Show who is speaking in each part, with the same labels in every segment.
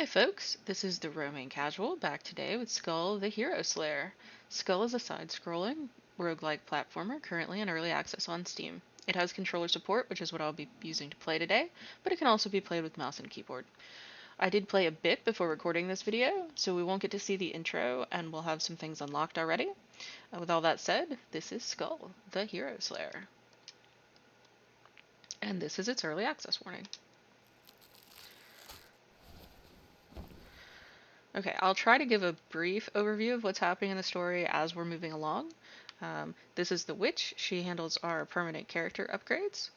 Speaker 1: Hi folks, this is the Roaming Casual, back today with Skul the Hero Slayer. Skul is a side-scrolling, roguelike platformer currently in early access on Steam. It has controller support, which is what I'll be using to play today, but it can also be played with mouse and keyboard. I did play a bit before recording this video, so we won't get to see the intro, and we'll have some things unlocked already. With all that said, this is Skul the Hero Slayer. And this is its early access warning. Okay, I'll try to give a brief overview of what's happening in the story as we're moving along. This is the witch. She handles our permanent character upgrades.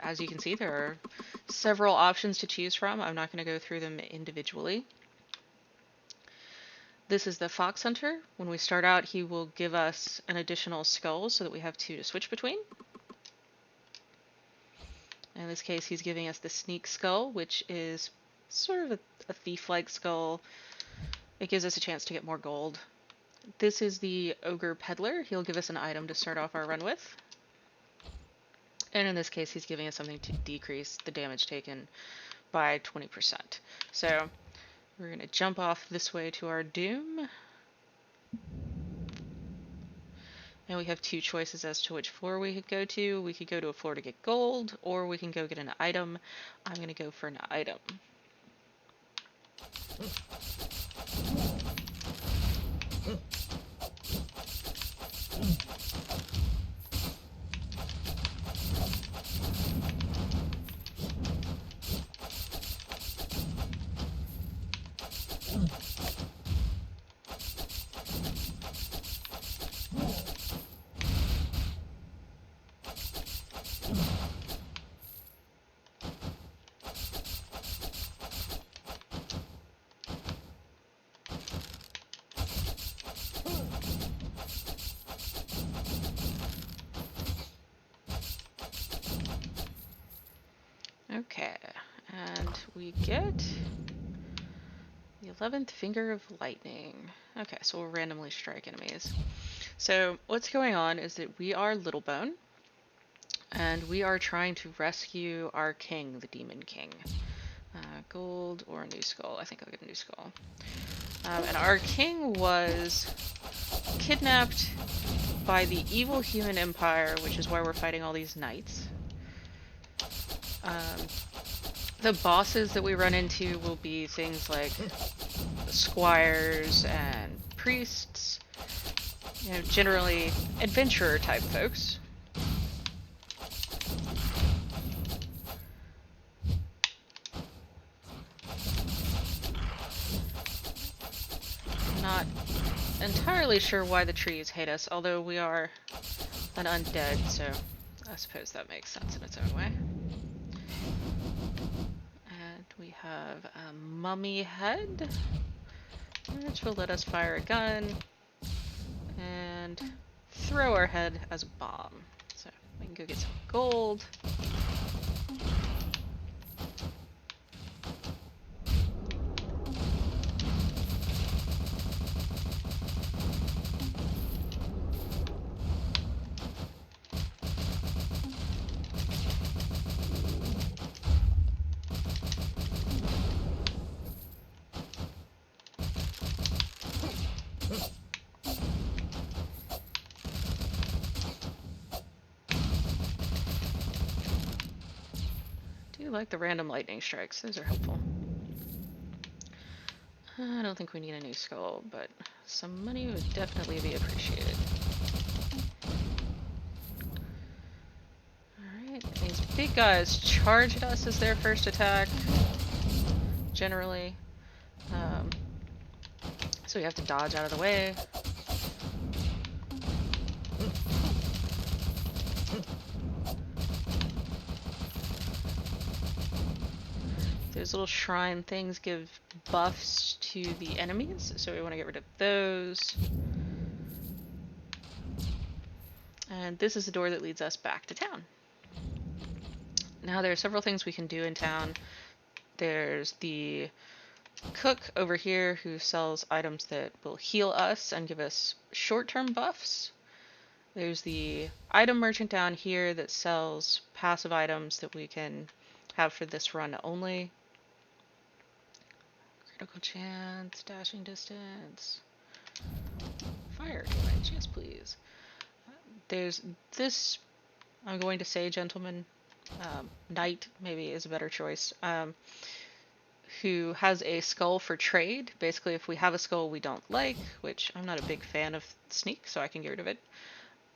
Speaker 1: As you can see, there are several options to choose from. I'm not going to go through them individually. This is the fox hunter. When we start out, he will give us an additional skull so that we have two to switch between. In this case, he's giving us the sneak skull, which is sort of a thief-like skull. It gives us a chance to get more gold. This is the ogre peddler. He'll give us an item to start off our run with. And in this case, he's giving us something to decrease the damage taken by 20%. So we're going to jump off this way to our doom. And we have two choices as to which floor we could go to. We could go to a floor to get gold, or we can go get an item. I'm going to go for an item. Okay, and we get the 11th Finger of Lightning. Okay, so we'll randomly strike enemies. So what's going on is that we are Littlebone, and we are trying to rescue our king, the Demon King. Gold or a new skull? I think I'll get a new skull. And our king was kidnapped by the evil human empire, which is why we're fighting all these knights. The bosses that we run into will be things like squires and priests, you know, generally adventurer type folks. Not entirely sure why the trees hate us, although we are an undead, so I suppose that makes sense in its own way. And we have a mummy head, which will let us fire a gun and throw our head as a bomb. So we can go get some gold. I do like the random lightning strikes, those are helpful. I don't think we need a new skull, but some money would definitely be appreciated. Alright, these big guys charge at us as their first attack, generally. So we have to dodge out of the way. Those little shrine things give buffs to the enemies, so we want to get rid of those. And this is the door that leads us back to town. Now there are several things we can do in town. There's the cook over here who sells items that will heal us and give us short-term buffs. There's the item merchant down here that sells passive items that we can have for this run only. Critical chance, dashing distance, fire damage, yes please. There's this, I'm going to say gentleman, knight maybe is a better choice, who has a skull for trade. Basically, if we have a skull we don't like, which I'm not a big fan of sneak, so I can get rid of it,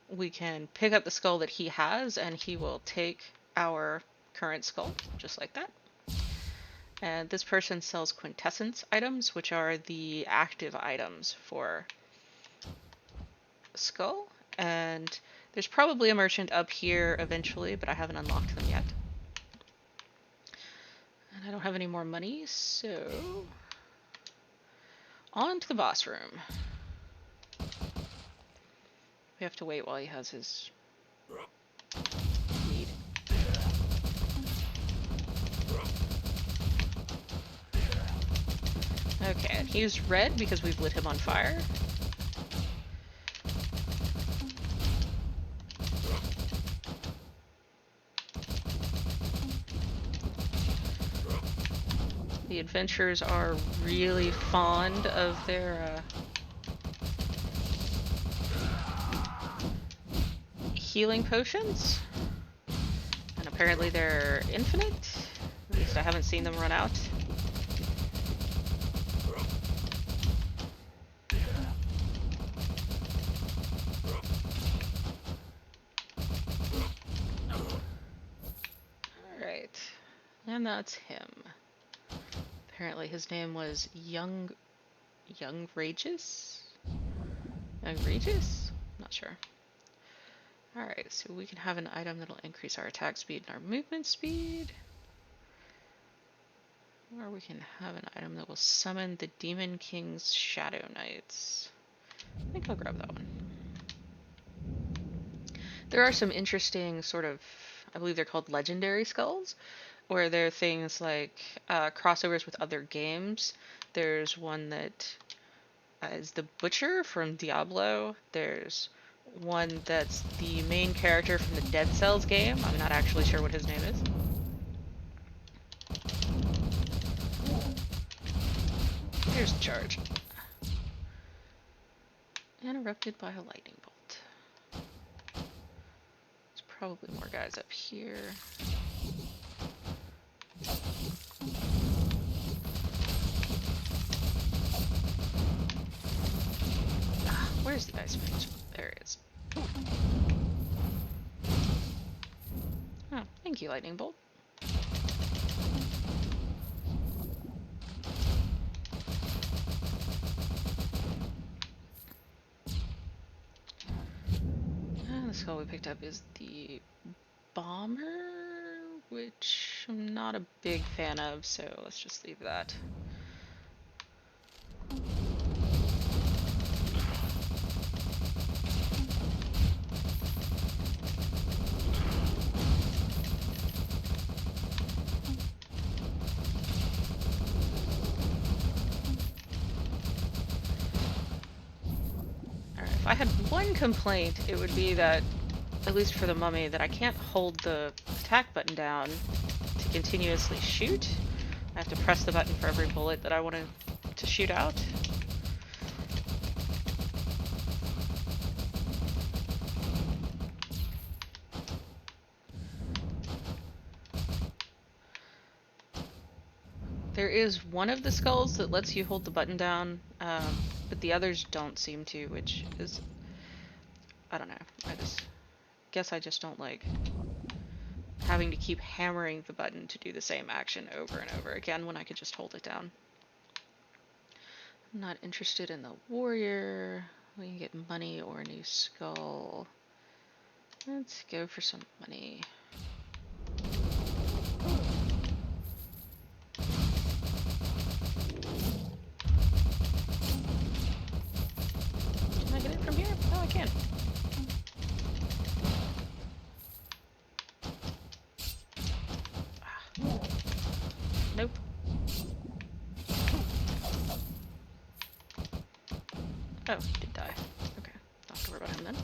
Speaker 1: we can pick up the skull that he has and he will take our current skull, just like that. And this person sells quintessence items, which are the active items for skull. And there's probably a merchant up here eventually, but I haven't unlocked them yet. And I don't have any more money, so on to the boss room. We have to wait while he has his need. Okay, he's red because we've lit him on fire. The adventurers are really fond of their healing potions. And apparently they're infinite. At least I haven't seen them run out. Alright. And that's him. Apparently his name was Young Regis? Young Regis? Not sure. Alright, so we can have an item that'll increase our attack speed and our movement speed. Or we can have an item that will summon the Demon King's Shadow Knights. I think I'll grab that one. There are some interesting sort of, I believe they're called legendary skulls, where there are things like crossovers with other games. There's one that is the Butcher from Diablo. There's one that's the main character from the Dead Cells game. I'm not actually sure what his name is. Here's a charge. Interrupted by a lightning bolt. There's probably more guys up here. Where's the ice mage? There it is. Oh, thank you, lightning bolt. And the skull we picked up is the bomber, which I'm not a big fan of, so let's just leave that. If I had one complaint, it would be that, at least for the mummy, that I can't hold the attack button down to continuously shoot. I have to press the button for every bullet that I want to shoot out. There is one of the skulls that lets you hold the button down, but the others don't seem to, which is, I don't know, guess I just don't like having to keep hammering the button to do the same action over and over again when I could just hold it down. I'm not interested in the warrior. We can get money or a new skull. Let's go for some money. Can I get it from here? Oh, I can. Nope. Oh, he did die. Okay, not have to worry about him then.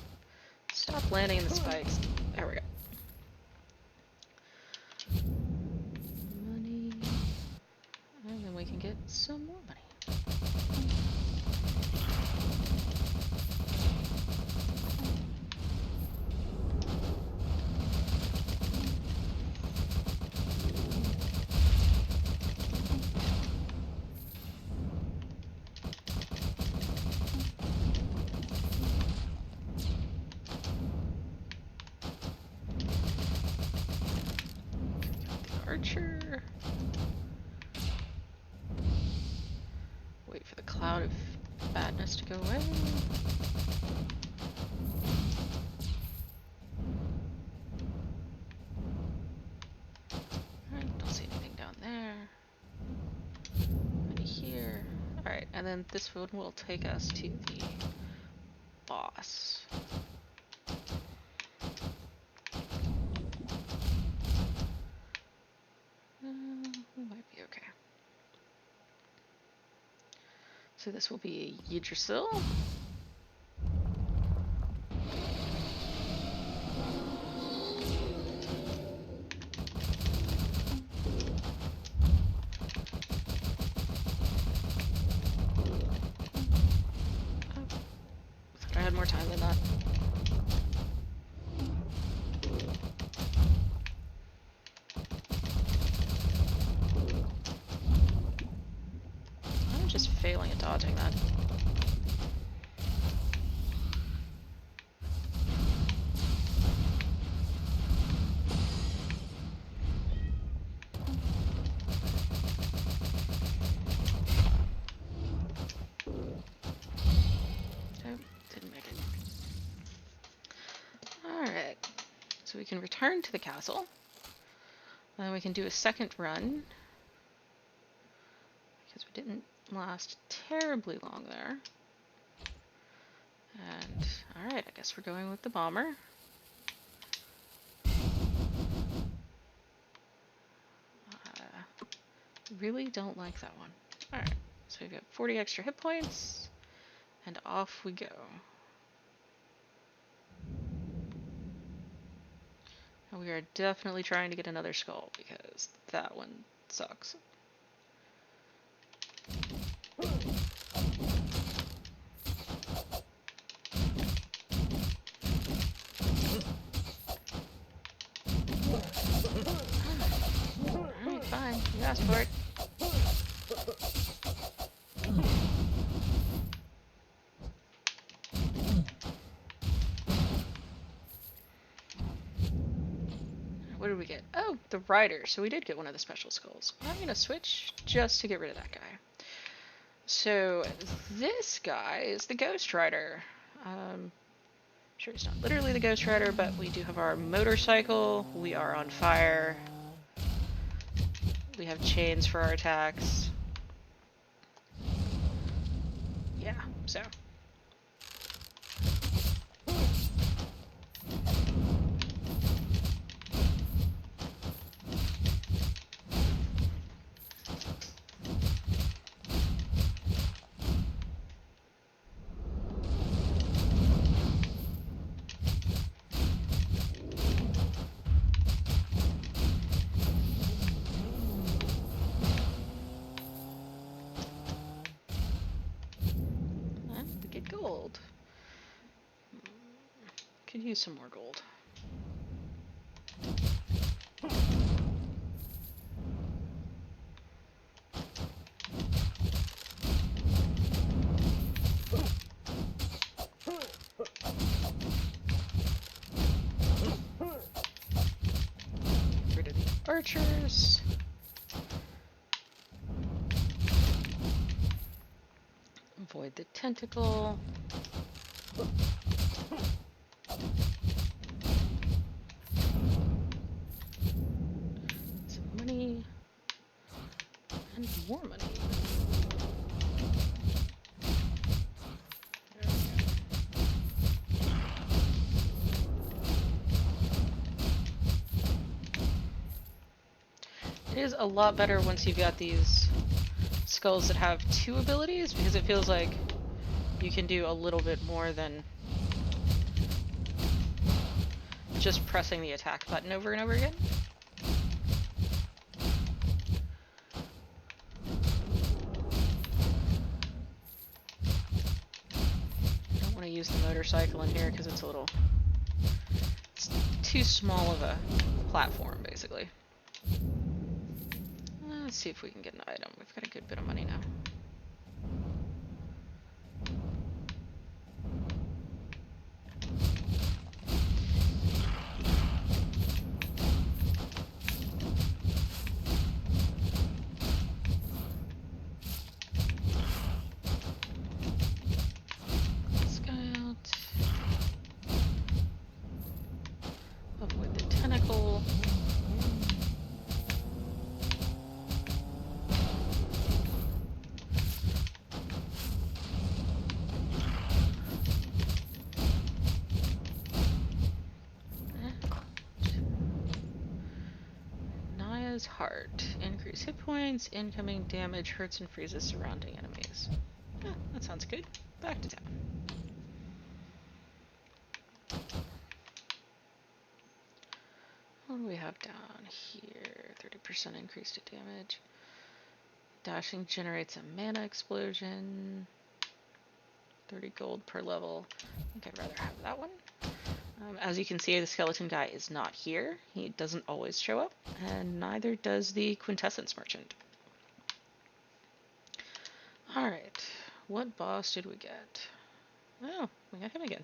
Speaker 1: Stop landing in the spikes. There we go. Money. And then we can get get some more money. Archer. Wait for the cloud of badness to go away. Alright, don't see anything down there. Any here. Alright, and then this one will take us to the boss. We might be okay. So this will be Yggdrasil. I had more time than that. I'm just failing at dodging that. So we can return to the castle. Then we can do a second run. Because we didn't last terribly long there. And, alright, I guess we're going with the bomber. Really don't like that one. Alright, so we've got 40 extra hit points. And off we go. We are definitely trying to get another skull because that one sucks. Alright, fine. You asked for it. What did we get? Oh, the rider. So we did get one of the special skulls. I'm going to switch just to get rid of that guy. So this guy is the Ghost Rider. Sure, he's not literally the Ghost Rider, but we do have our motorcycle. We are on fire. We have chains for our attacks. Yeah, so. Gold. Could use some more gold. Get rid of the archers. Avoid the tentacle. Some money. And more money. It is a lot better once you've got these skulls that have two abilities, because it feels like you can do a little bit more than just pressing the attack button over and over again. use the motorcycle in here because it's a little... It's too small of a platform, basically. Let's see if we can get an item. We've got a good bit of money now. Heart. Increase hit points, incoming damage, hurts and freezes surrounding enemies. That sounds good. Back to town. What do we have down here? 30% increase to damage. Dashing generates a mana explosion. 30 gold per level. I think I'd rather have that one. As you can see, the skeleton guy is not here. He doesn't always show up, and neither does the quintessence merchant. Alright, what boss did we get? Oh, we got him again.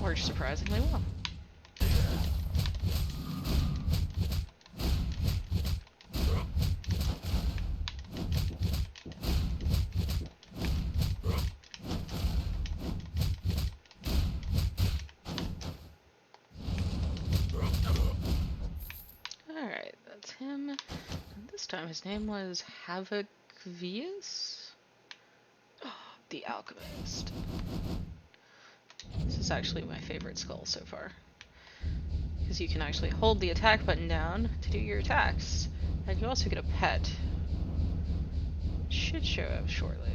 Speaker 1: Works surprisingly well. Alright, that's him. And this time his name was Havocvius? Oh, the Alchemist. This is actually my favorite skull so far, because you can actually hold the attack button down to do your attacks, and you also get a pet. It should show up shortly.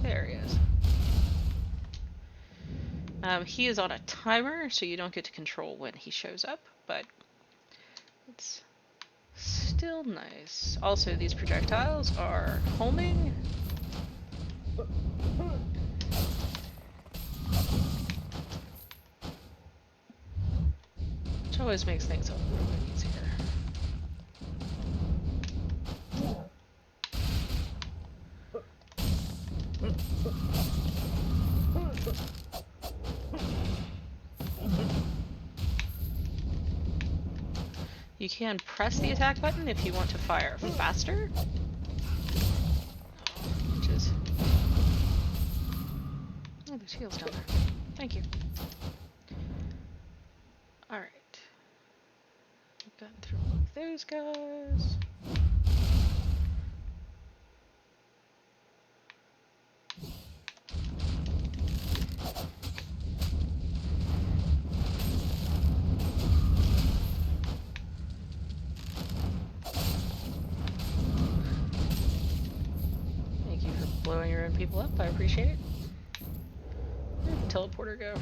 Speaker 1: There he is. He is on a timer, so you don't get to control when he shows up, but it's still nice. Also, these projectiles are homing. Which always makes things a little bit easier. You can press the attack button if you want to fire faster. Which is... Oh, there's heals down there. Thank you. Alright. We've gotten through all of those guys. Thank you for blowing your own people up. I appreciate it. Where'd the teleporter go?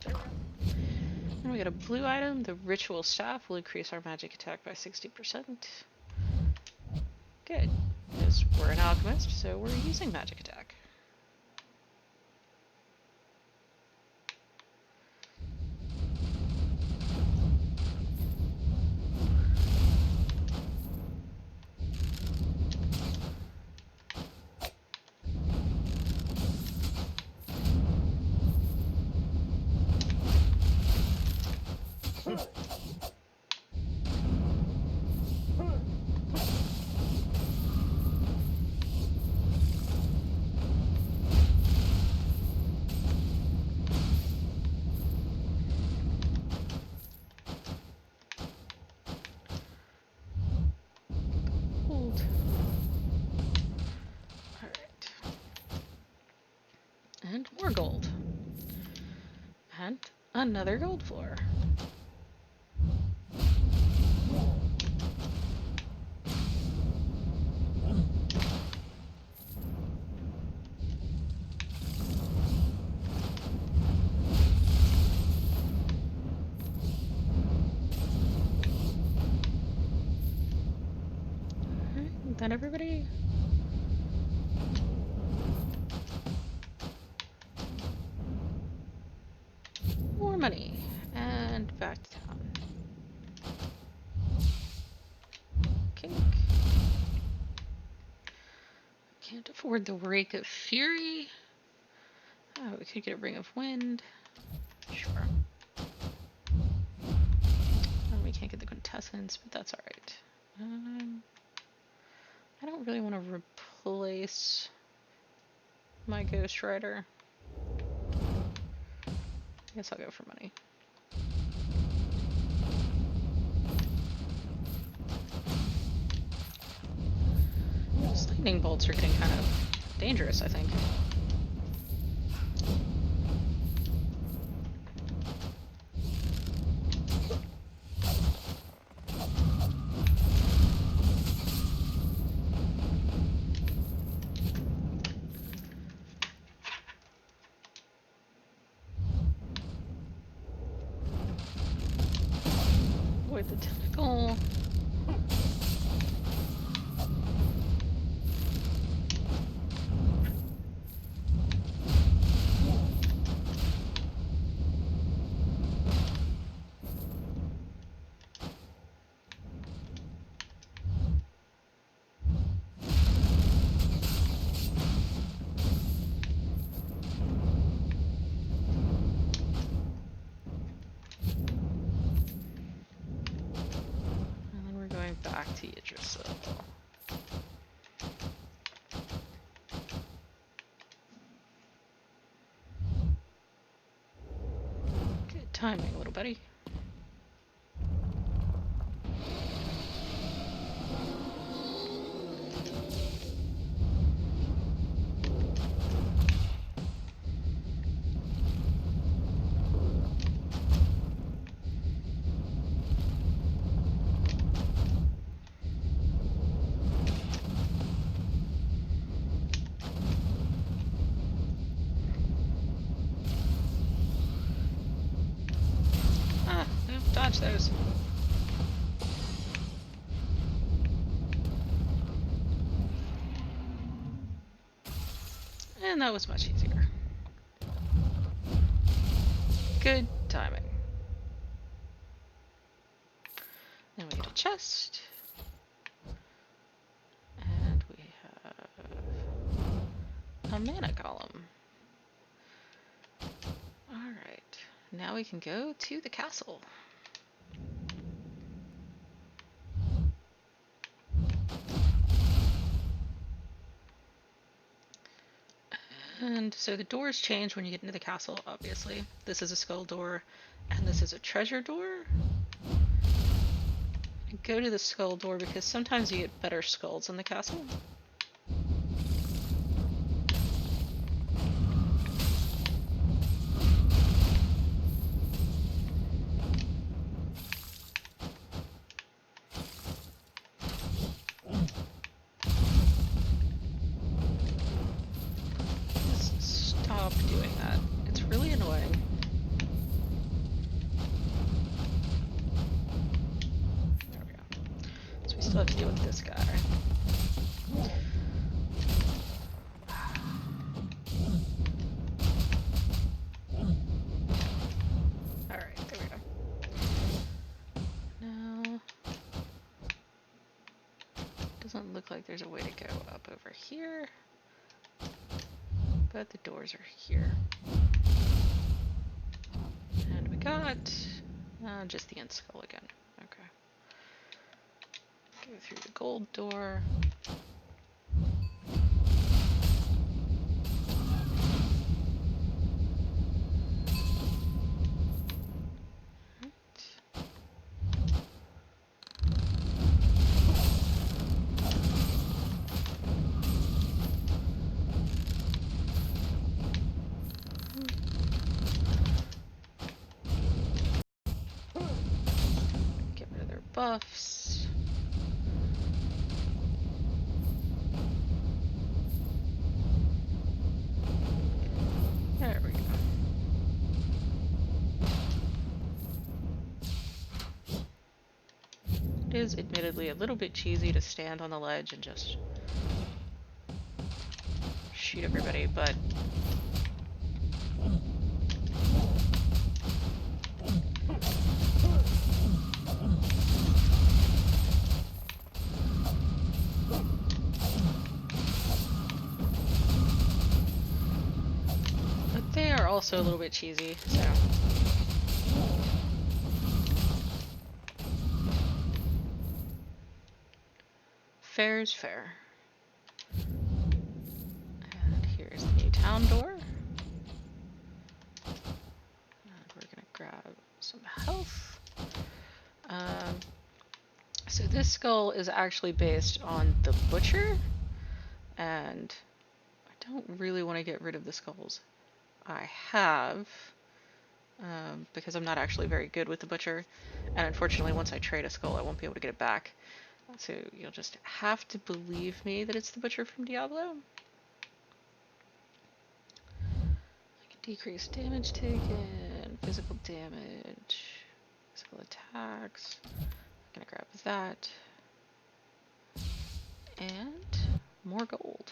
Speaker 1: There we go. And we got a blue item. The ritual staff will increase our magic attack by 60%. Good, because we're an alchemist, so we're using magic attack. more gold. And another gold floor. Alright, that everybody? More money. And back to town. Kink. Can't afford the Rake of Fury. Oh, we could get a Ring of Wind. Sure. Oh, we can't get the Quintessence, but that's alright. I don't really want to replace my Ghost Rider. I guess I'll go for money. Those lightning bolts are getting kind of dangerous, I think. Avoid the tentacle. Back to Yggdrasil. Good timing, little buddy. Dodge those. And that was much easier. Good timing. Then we get a chest. And we have a mana column. Alright. Now we can go to the castle. And so the doors change when you get into the castle, obviously. This is a skull door, and this is a treasure door. Go to the skull door because sometimes you get better skulls in the castle. Still have to deal with this guy. Alright, there we go. Now, doesn't look like there's a way to go up over here, but the doors are here. And we got just the end skull again. Okay. Go through the gold door. buffs. There we go. It is admittedly a little bit cheesy to stand on the ledge and just shoot everybody, but they are also a little bit cheesy, so. Fair is fair. And here's the new town door. And we're gonna grab some health. So this skull is actually based on the butcher, and I don't really want to get rid of the skulls I have, because I'm not actually very good with the butcher, and unfortunately once I trade a skull I won't be able to get it back. So you'll just have to believe me that it's the butcher from Diablo. I can decrease damage taken, physical damage, physical attacks. I'm gonna grab that. And more gold.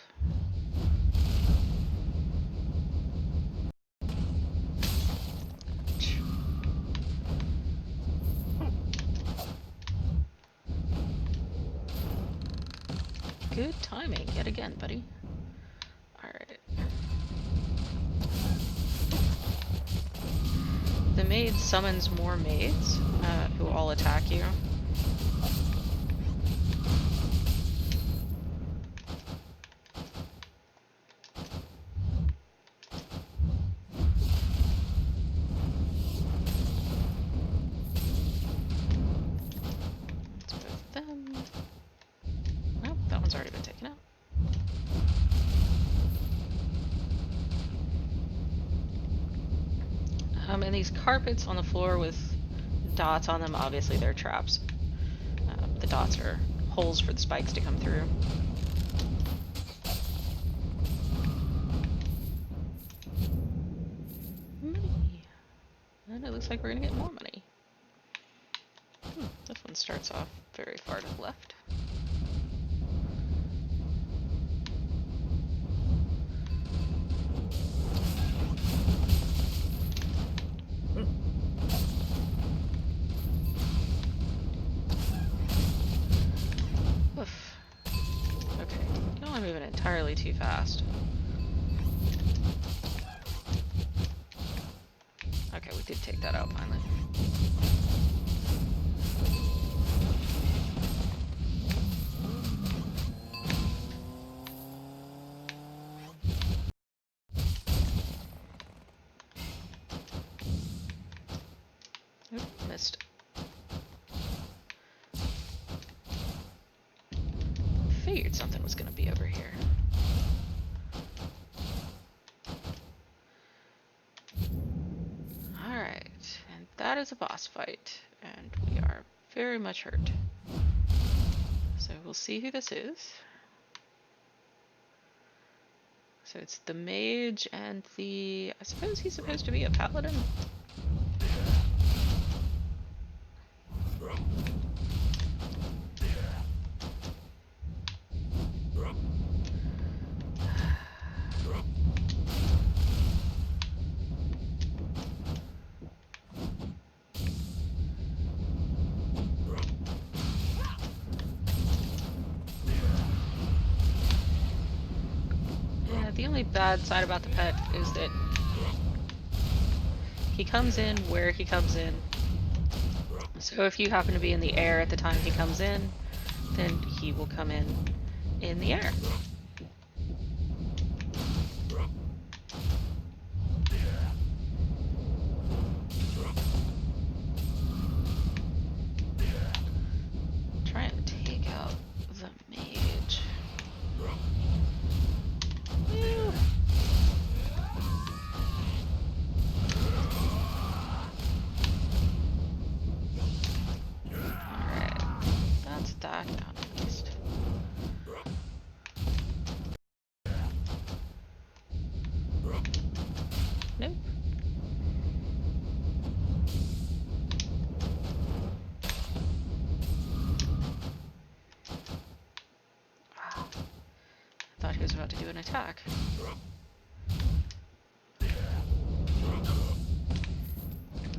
Speaker 1: Good timing yet again, buddy. Alright. The maid summons more maids, who all attack you. That's both of them. Nope, that one's already been taken out. And these carpets on the floor with dots on them, obviously they're traps. The dots are holes for the spikes to come through. Money. And it looks like we're gonna get more money. This one starts off very far to the left. Oof. Okay, now I'm moving entirely too fast. Okay, we did take that out finally. Oop, missed. Figured something was gonna be over here. Alright, and that is a boss fight, and we are very much hurt. So we'll see who this is. So it's the mage and the... I suppose he's supposed to be a paladin? The only bad side about the pet is that he comes in where he comes in. So if you happen to be in the air at the time he comes in, then he will come in the air. Try and take out the mage. Ew. Alright. who's about to do an attack.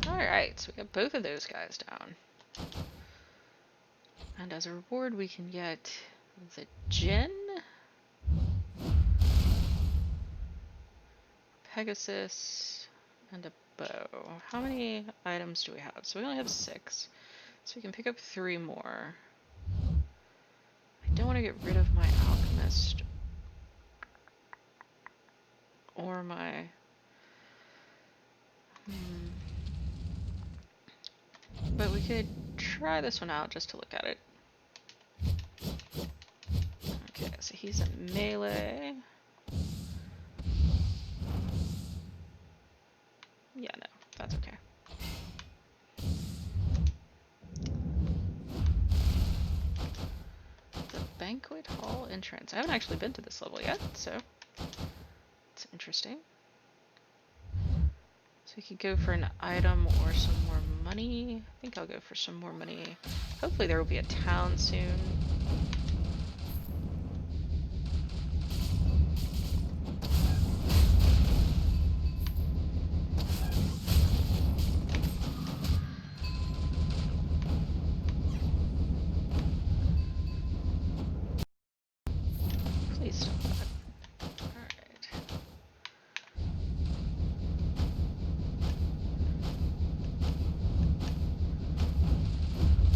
Speaker 1: Alright, so we got both of those guys down. And as a reward, we can get the Djinn, Pegasus, and a bow. How many items do we have? So we only have 6. So we can pick up 3 more. I don't want to get rid of my alchemist or my... But we could try this one out just to look at it. Okay, so he's a melee. Yeah, no, that's okay. The banquet hall entrance. I haven't actually been to this level yet, so it's interesting. So we could go for an item or some more money. I think I'll go for some more money. Hopefully there will be a town soon. Please stop that. Alright.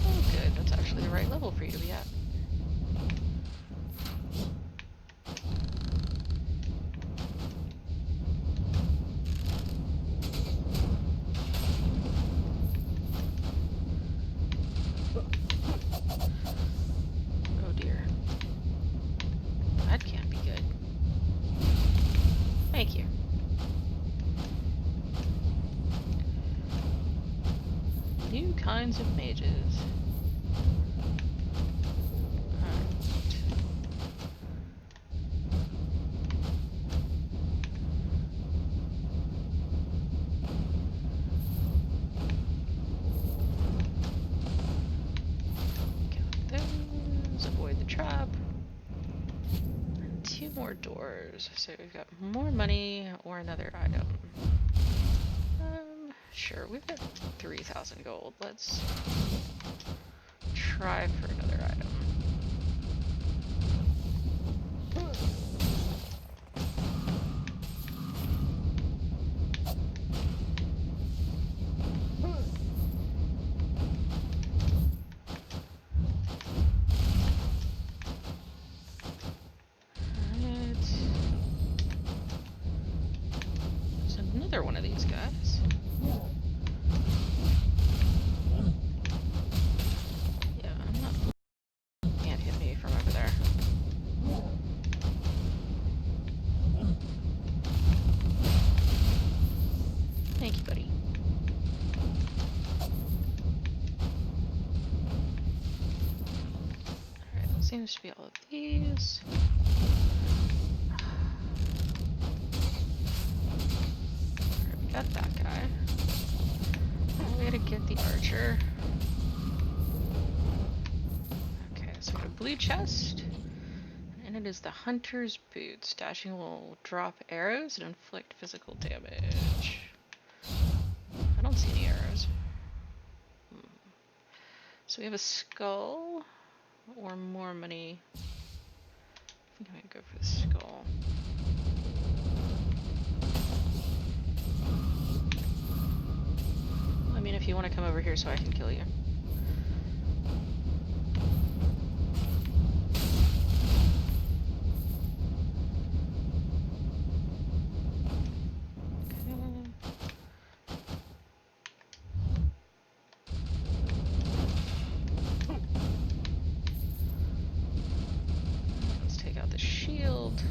Speaker 1: Oh good, that's actually the right level for you to be at. Oh dear. That can't be good. Thank you. New kinds of mages. Avoid the trap. And 2 more doors. So we've got more money or another item. Sure, we've got 3,000 gold. Let's try for another item. One of these guys. Yeah, I'm not. Can't hit me from over there. Thank you, buddy. Alright, that seems to be all of these. Got that guy. Now we gotta get the archer. Okay, so we got a blue chest. And it is the hunter's boots. Dashing will drop arrows and inflict physical damage. I don't see any arrows. So we have a skull or more money. I think I'm gonna go for the skull. I mean, if you want to come over here so I can kill you. Let's take out the shield.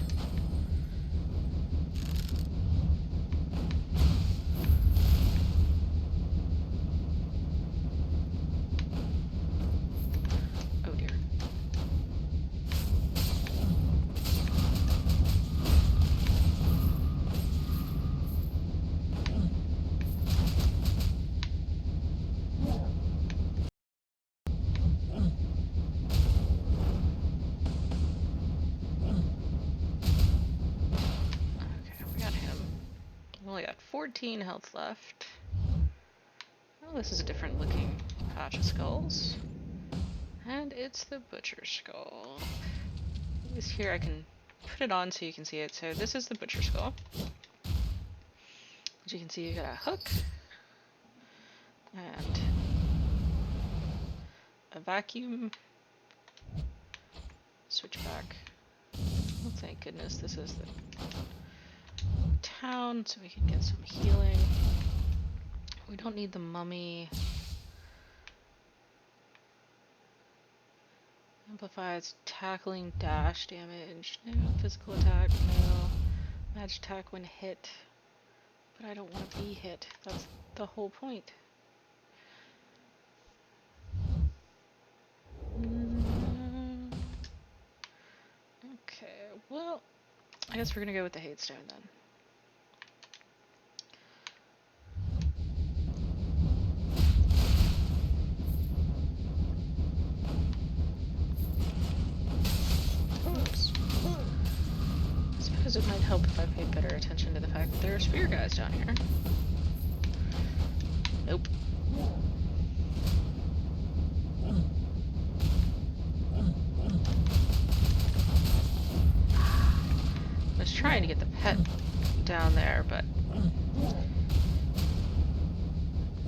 Speaker 1: 14 health left. Oh, this is a different looking patch of skulls. And it's the butcher skull. At least here I can put it on so you can see it. So this is the butcher skull. As you can see, you got a hook and a vacuum switchback. Oh, thank goodness this is the town so we can get some healing. We don't need the mummy. Amplifies tackling dash damage. No physical attack, no. Magic attack when hit. But I don't want to be hit. That's the whole point. Okay, well, I guess we're gonna go with the hate stone then. I suppose it might help if I paid better attention to the fact that there are spear guys down here. Nope. I was trying to get the pet down there, but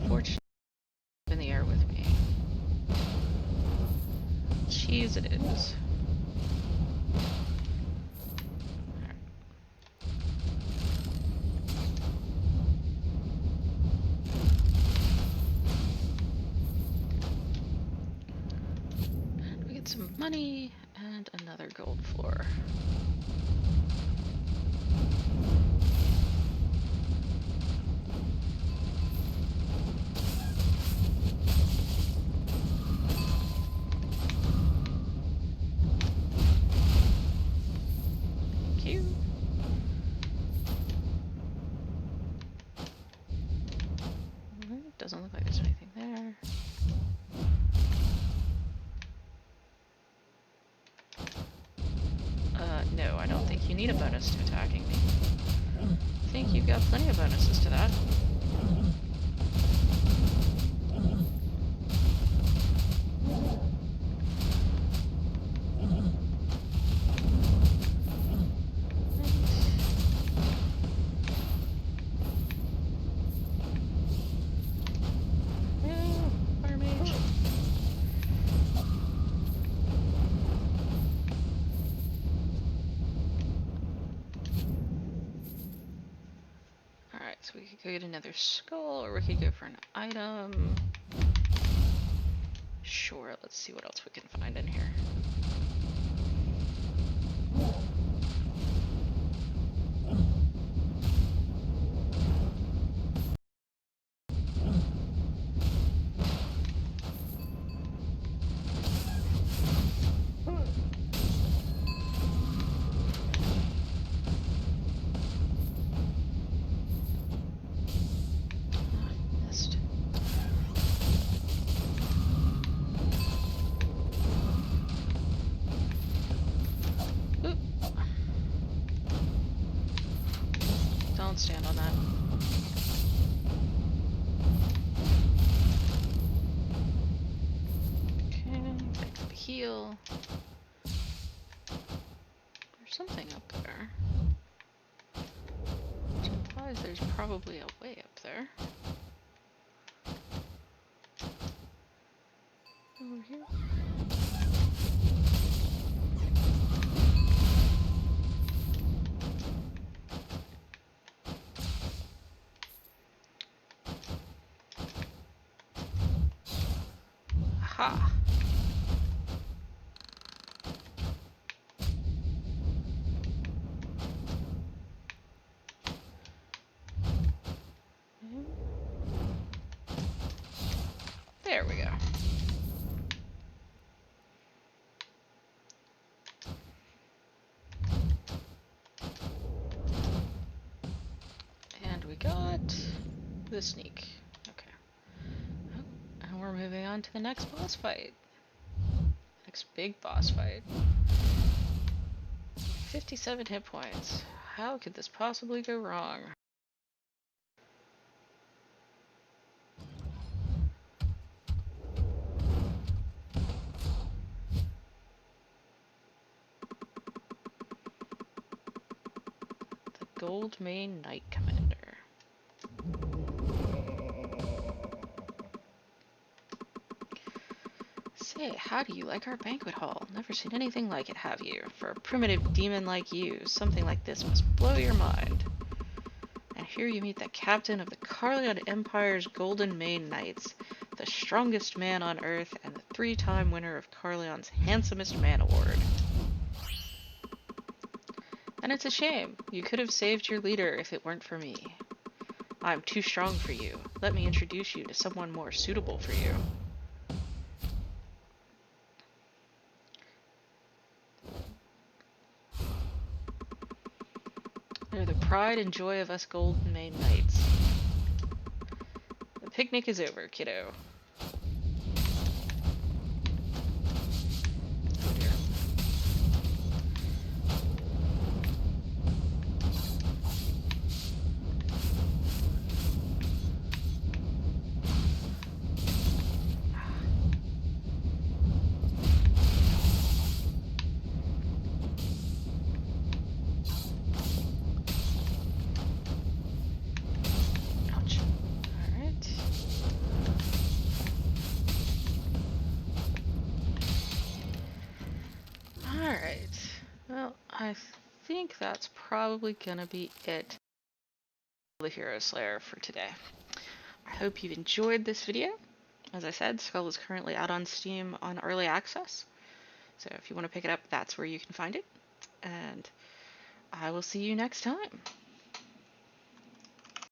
Speaker 1: fortunately in the air with me. Cheese it is. And we get some money and another gold floor. Doesn't look like there's anything there. No, I don't think you need a bonus to attacking me. I think you've got plenty of bonuses to that. So we could go get another skull, or we could go for an item. Sure, let's see what else we can find in here. Don't stand on that. Okay, pick up a heal. There's something up there. Which implies there's probably a way up there. Over here. Aha! There we go. And we got the sneak. Okay. Oh, and we're moving on to the next boss fight. Next big boss fight. 57 hit points. How could this possibly go wrong? Gold Mane Knight Commander. Say, how do you like our banquet hall? Never seen anything like it, have you? For a primitive demon like you, something like this must blow your mind. And here you meet the captain of the Carleon Empire's Golden Mane Knights, the strongest man on Earth, and the 3-time winner of Carleon's Handsomest Man Award. And it's a shame. You could have saved your leader if it weren't for me. I'm too strong for you. Let me introduce you to someone more suitable for you. They're the pride and joy of us Golden Mane Knights. The picnic is over, kiddo. Ouch. Alright. Alright. Well, I think that's probably gonna be it. The Hero Slayer for today. I hope you've enjoyed this video. As I said, Skul is currently out on Steam on early access. So if you want to pick it up, that's where you can find it. And I will see you next time.